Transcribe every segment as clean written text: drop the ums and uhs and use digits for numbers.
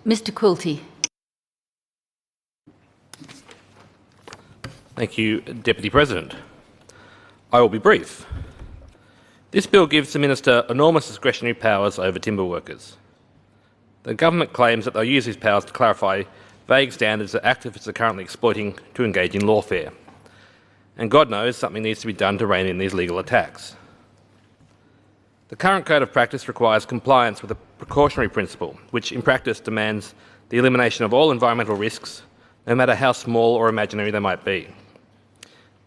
Mr Quilty. Thank you, Deputy President. I will be brief. This bill gives the Minister enormous discretionary powers over timber workers. The government claims that they'll use these powers to clarify vague standards that activists are currently exploiting to engage in lawfare. And God knows something needs to be done to rein in these legal attacks. The current code of practice requires compliance with a precautionary principle, which in practice demands the elimination of all environmental risks, no matter how small or imaginary they might be.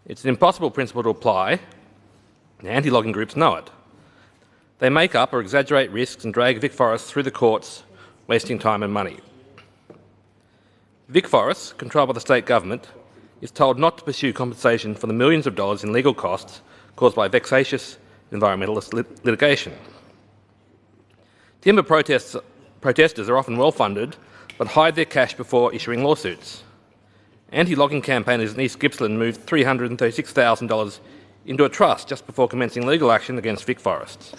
It's an impossible principle to apply, and anti-logging groups know it. They make up or exaggerate risks and drag Vic Forests through the courts, wasting time and money. Vic Forests, controlled by the state government, is told not to pursue compensation for the millions of dollars in legal costs caused by vexatious environmentalist litigation. Timber protesters are often well funded, but hide their cash before issuing lawsuits. Anti-logging campaigners in East Gippsland moved $336,000 into a trust just before commencing legal action against Vic Forests.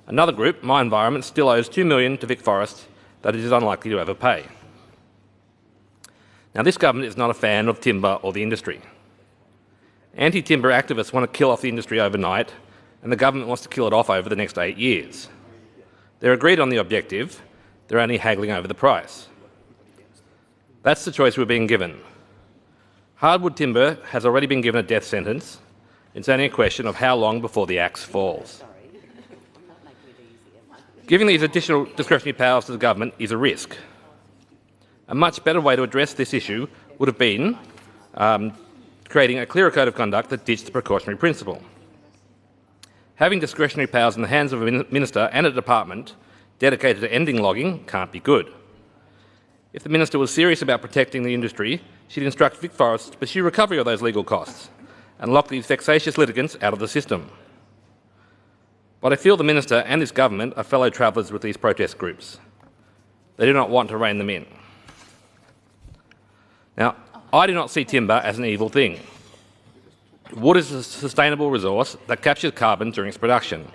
Another group, My Environment, still owes $2 million to Vic Forests that it is unlikely to ever pay. Now, this government is not a fan of timber or the industry. Anti-timber activists want to kill off the industry overnight, and the government wants to kill it off over the next 8 years. They're agreed on the objective, they're only haggling over the price. That's the choice we're being given. Hardwood timber has already been given a death sentence. It's only a question of how long before the axe falls. Giving these additional discretionary powers to the government is a risk. A much better way to address this issue would have been creating a clearer code of conduct that ditched the precautionary principle. Having discretionary powers in the hands of a minister and a department dedicated to ending logging can't be good. If the minister was serious about protecting the industry, she'd instruct Vic Forests to pursue recovery of those legal costs and lock these vexatious litigants out of the system. But I feel the minister and this government are fellow travellers with these protest groups. They do not want to rein them in. Now, I do not see timber as an evil thing. Wood is a sustainable resource that captures carbon during its production.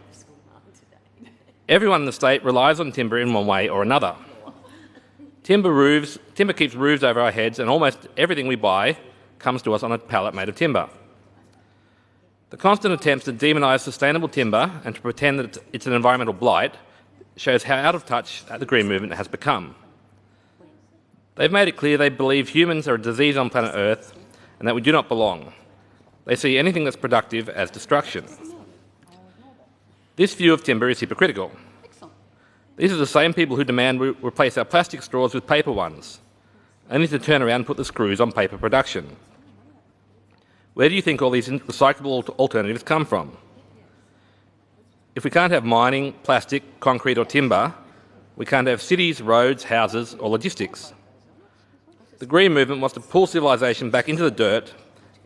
Everyone in the state relies on timber in one way or another. Timber keeps roofs over our heads, and almost everything we buy comes to us on a pallet made of timber. The constant attempts to demonise sustainable timber and to pretend that it's an environmental blight shows how out of touch the Green movement has become. They've made it clear they believe humans are a disease on planet Earth and that we do not belong. They see anything that's productive as destruction. This view of timber is hypocritical. These are the same people who demand we replace our plastic straws with paper ones, only to turn around and put the screws on paper production. Where do you think all these recyclable alternatives come from? If we can't have mining, plastic, concrete or timber, we can't have cities, roads, houses or logistics. The Green movement wants to pull civilisation back into the dirt,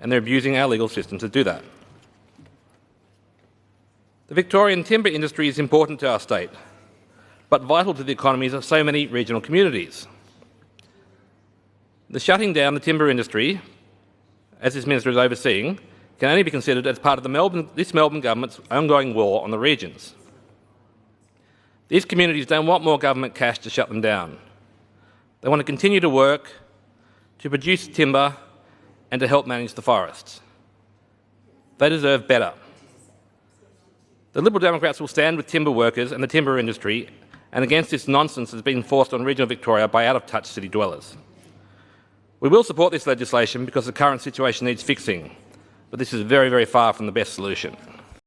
and they're abusing our legal system to do that. The Victorian timber industry is important to our state, but vital to the economies of so many regional communities. The shutting down the timber industry, as this minister is overseeing, can only be considered as part of this Melbourne government's ongoing war on the regions. These communities don't want more government cash to shut them down. They want to continue to work, to produce timber and to help manage the forests. They deserve better. The Liberal Democrats will stand with timber workers and the timber industry and against this nonsense that's been forced on regional Victoria by out-of-touch city dwellers. We will support this legislation because the current situation needs fixing, but this is very, very far from the best solution.